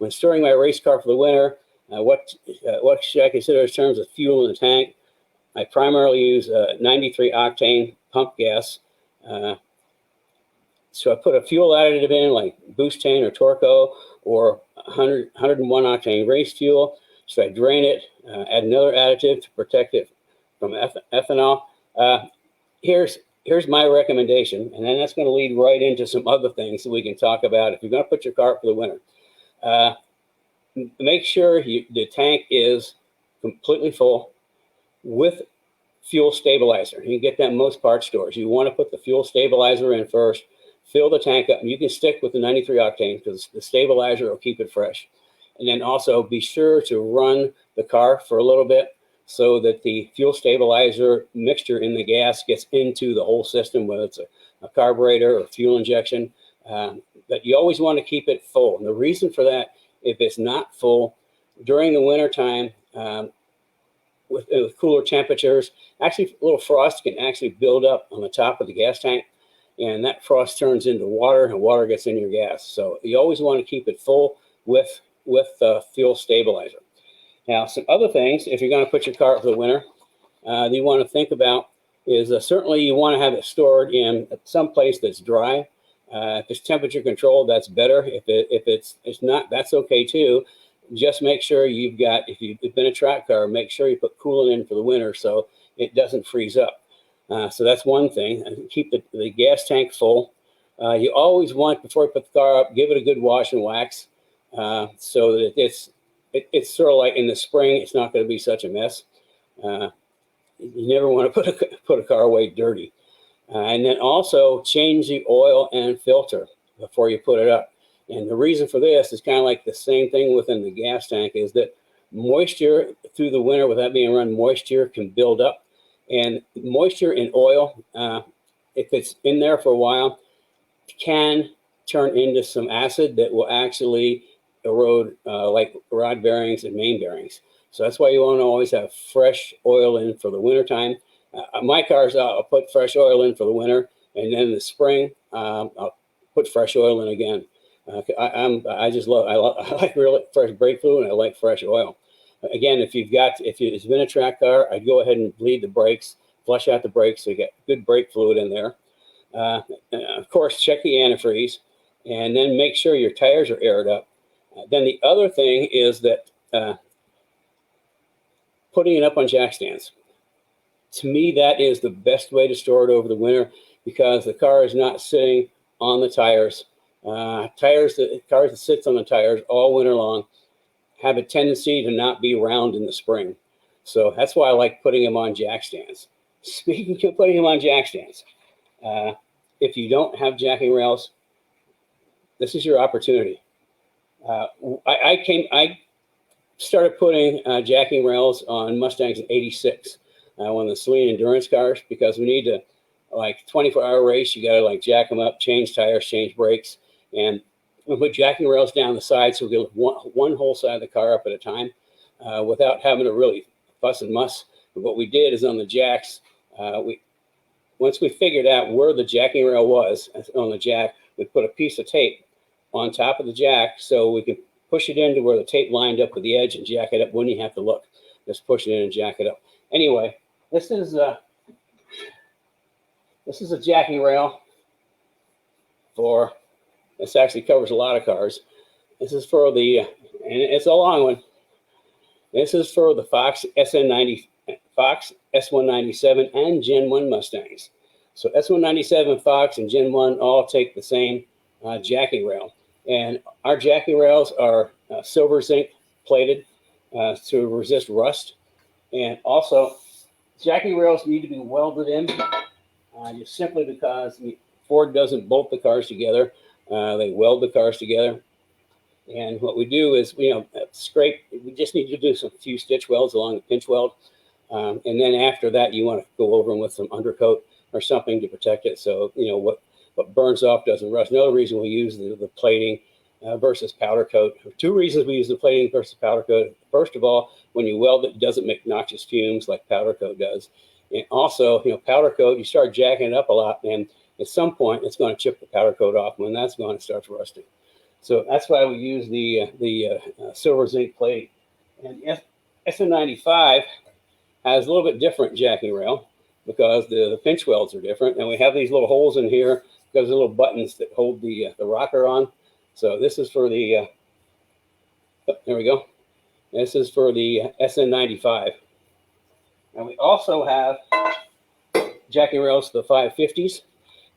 when storing my race car for the winter, what should I consider in terms of fuel in the tank? I primarily use 93 octane pump gas. So I put a fuel additive in like Boostane or Torco or 101 octane race fuel. So I drain it, add another additive to protect it from ethanol. Here's my recommendation, and then that's going to lead right into some other things that we can talk about if you're going to put your car up for the winter. Make sure the tank is completely full with fuel stabilizer. You can get that in most parts stores. You want to put the fuel stabilizer in first, fill the tank up, and you can stick with the 93 octane because the stabilizer will keep it fresh. And then also be sure to run the car for a little bit so that the fuel stabilizer mixture in the gas gets into the whole system, whether it's a carburetor or fuel injection. But you always want to keep it full. And the reason for that, if it's not full during the winter time, with cooler temperatures, actually a little frost can actually build up on the top of the gas tank, and that frost turns into water, and water gets in your gas. So you always want to keep it full with fuel stabilizer. Now, some other things, if you're going to put your car up for the winter, that you want to think about is certainly you want to have it stored in some place that's dry. If it's temperature controlled, that's better. If it's not, that's okay too. Just make sure you've got, if you've been a track car, make sure you put coolant in for the winter so it doesn't freeze up. So that's one thing. Keep the gas tank full. You always want, before you put the car up, give it a good wash and wax so that it's sort of like in the spring, it's not going to be such a mess. You never want to put a car away dirty. And then also change the oil and filter before you put it up. And the reason for this is kind of like the same thing within the gas tank, is that moisture through the winter without being run, moisture can build up. And moisture in oil, if it's in there for a while, can turn into some acid that will actually erode like rod bearings and main bearings. So that's why you want to always have fresh oil in for the wintertime. My cars, I'll put fresh oil in for the winter, and then in the spring, I'll put fresh oil in again. I like really fresh brake fluid, and I like fresh oil. Again, if it's been a track car, I'd go ahead and bleed the brakes, flush out the brakes so you get good brake fluid in there. Of course, check the antifreeze, and then make sure your tires are aired up. Then the other thing is that putting it up on jack stands. To me, that is the best way to store it over the winter because the car is not sitting on the tires. Cars that sits on the tires all winter long have a tendency to not be round in the spring. So that's why I like putting them on jack stands. Speaking of putting them on jack stands, if you don't have jacking rails, this is your opportunity. I started putting jacking rails on Mustangs in '86, one of the Selene endurance cars, because we need to, like 24-hour race, you got to like jack them up, change tires, change brakes, and we'll put jacking rails down the side so we get one whole side of the car up at a time without having to really fuss and muss. But what we did is on the jacks, once we figured out where the jacking rail was on the jack, we put a piece of tape on top of the jack so we can push it into where the tape lined up with the edge and jack it up when you have to look. Just push it in and jack it up. Anyway, this is a jacking rail for, this actually covers a lot of cars. This is for the, and it's a long one. This is for the Fox S197 and Gen 1 Mustangs. So S197 Fox and Gen 1 all take the same jacking rail. And our jacking rails are silver zinc plated to resist rust. And also, jacking rails need to be welded in just simply because Ford doesn't bolt the cars together. They weld the cars together. And what we do is, scrape, we just need to do some few stitch welds along the pinch weld. And then after that, you want to go over them with some undercoat or something to protect it. So, what burns off doesn't rust. Another reason we use the plating versus powder coat. Two reasons we use the plating versus powder coat. First of all, when you weld it doesn't make noxious fumes like powder coat does. And also, powder coat, you start jacking it up a lot, and at some point, it's going to chip the powder coat off. When that's gone, it starts rusting. So that's why we use the silver zinc plate. And SN95 has a little bit different jacking rail because the pinch welds are different, and we have these little holes in here because the little buttons that hold the rocker on. So this is for the there we go. This is for the SN95. And we also have jacking rails for the 550s.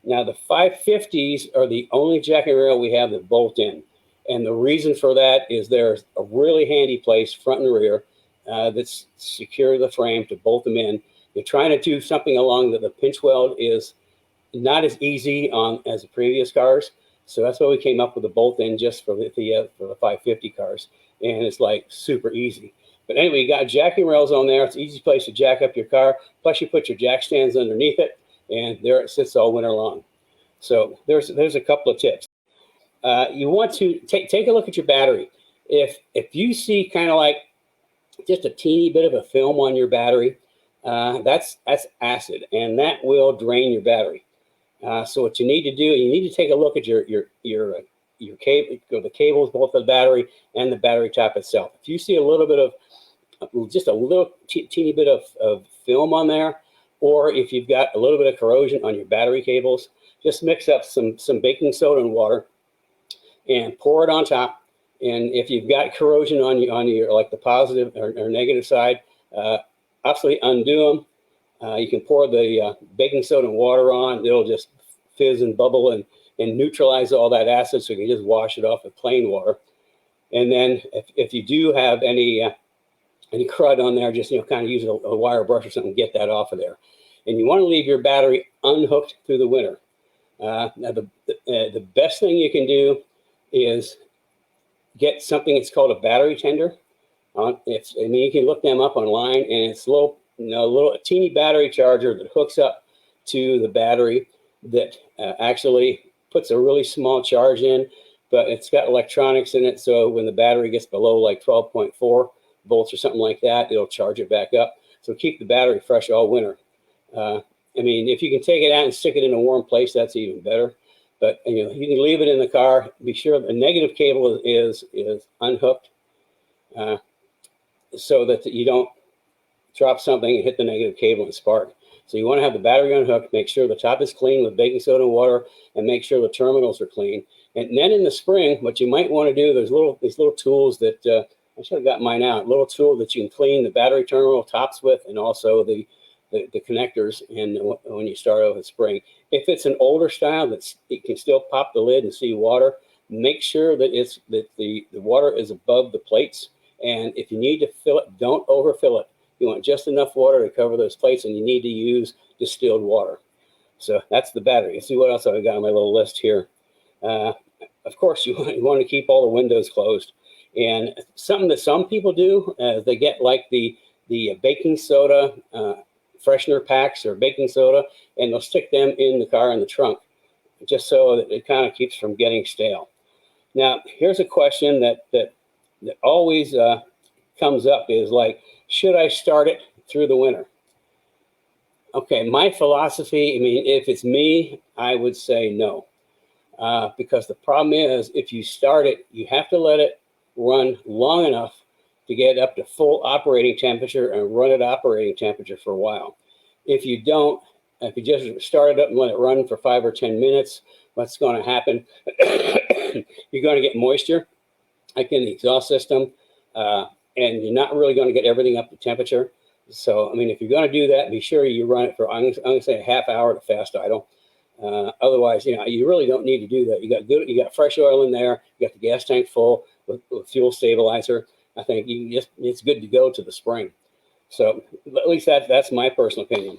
Now the 550s are the only jacking rail we have that bolt in. And the reason for that is there's a really handy place, front and rear, that's secure the frame to bolt them in. You're trying to do something along that the pinch weld is not as easy on as the previous cars. So that's why we came up with the bolt in just for the 550 cars. And it's like super easy. But anyway, you got jacking rails on there. It's an easy place to jack up your car. Plus you put your jack stands underneath it, and there it sits all winter long. So there's a couple of tips. You want to take a look at your battery. If you see kind of like just a teeny bit of a film on your battery, that's acid, and that will drain your battery. So what you need to do, you need to take a look at your cable, the cables, both the battery and the battery top itself. If you see a little bit of, just a little teeny bit of film on there, or if you've got a little bit of corrosion on your battery cables, just mix up some baking soda and water and pour it on top. And if you've got corrosion on your like the positive or negative side, absolutely undo them. You can pour the baking soda and water on. It'll just fizz and bubble and neutralize all that acid, so you can just wash it off with plain water. And then if you do have any crud on there, just kind of use a wire brush or something, get that off of there. And you want to leave your battery unhooked through the winter. Now the best thing you can do is get something that's called a battery tender. You can look them up online, and it's a teeny battery charger that hooks up to the battery that actually puts a really small charge in, but it's got electronics in it, so when the battery gets below like 12.4 volts or something like that, it'll charge it back up. So keep the battery fresh all winter. If you can take it out and stick it in a warm place, that's even better. But you can leave it in the car. Be sure the negative cable is unhooked, so that you don't drop something and hit the negative cable and spark. So you want to have the battery unhooked, make sure the top is clean with baking soda and water, and make sure the terminals are clean. And then in the spring, what you might want to do, there's these little tools that I should have got mine out. Little tool that you can clean the battery terminal tops with, and also the connectors. And when you start over the spring, if it's an older style you can still pop the lid and see water, make sure that the water is above the plates. And if you need to fill it, don't overfill it. You want just enough water to cover those plates, and you need to use distilled water. So that's the battery. Let's see what else I've got on my little list here. Of course, you want to keep all the windows closed. And something that some people do, they get like the baking soda freshener packs or baking soda, and they'll stick them in the car in the trunk, just so that it kind of keeps from getting stale. Now, here's a question that always comes up is like, should I start it through the winter? Okay, my philosophy, if it's me, I would say no. Because the problem is, if you start it, you have to let it run long enough to get up to full operating temperature and run at operating temperature for a while. If you don't, if you just start it up and let it run for 5 or 10 minutes, what's going to happen? You're going to get moisture, like in the exhaust system, and you're not really going to get everything up to temperature. So, if you're going to do that, be sure you run it for, I'm going to say a half hour to fast idle. Otherwise, you really don't need to do that. You got fresh oil in there. You got the gas tank full with fuel stabilizer. I think it's good to go to the spring. So at least that's my personal opinion.